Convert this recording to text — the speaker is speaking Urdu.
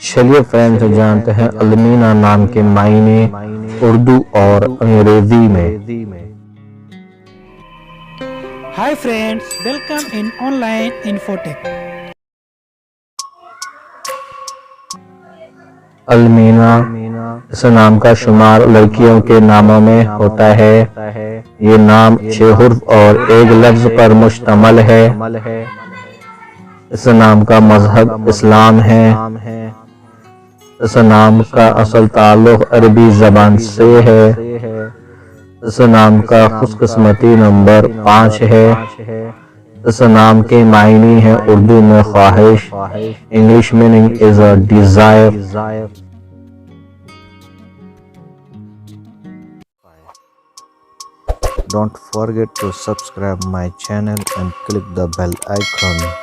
چلیے فرینڈز جانتے ہیں المینا نام کے معنی اردو اور انگریزی میں۔ Hi friends, welcome in online Infotech. المینا اس نام کا شمار لڑکیوں کے ناموں میں ہوتا ہے۔ یہ نام 6 حرف اور ایک لفظ پر مشتمل ہے۔ اس نام کا مذہب اسلام ہے۔ اس نام کا اصل تعلق عربی زبان سے ہے۔ اس نام کا خوش قسمتی نمبر 5 ہے۔ اس نام کے معنی ہے اردو میں خواہش، English meaning is a desire۔ Don't forget to subscribe my channel and click the bell icon.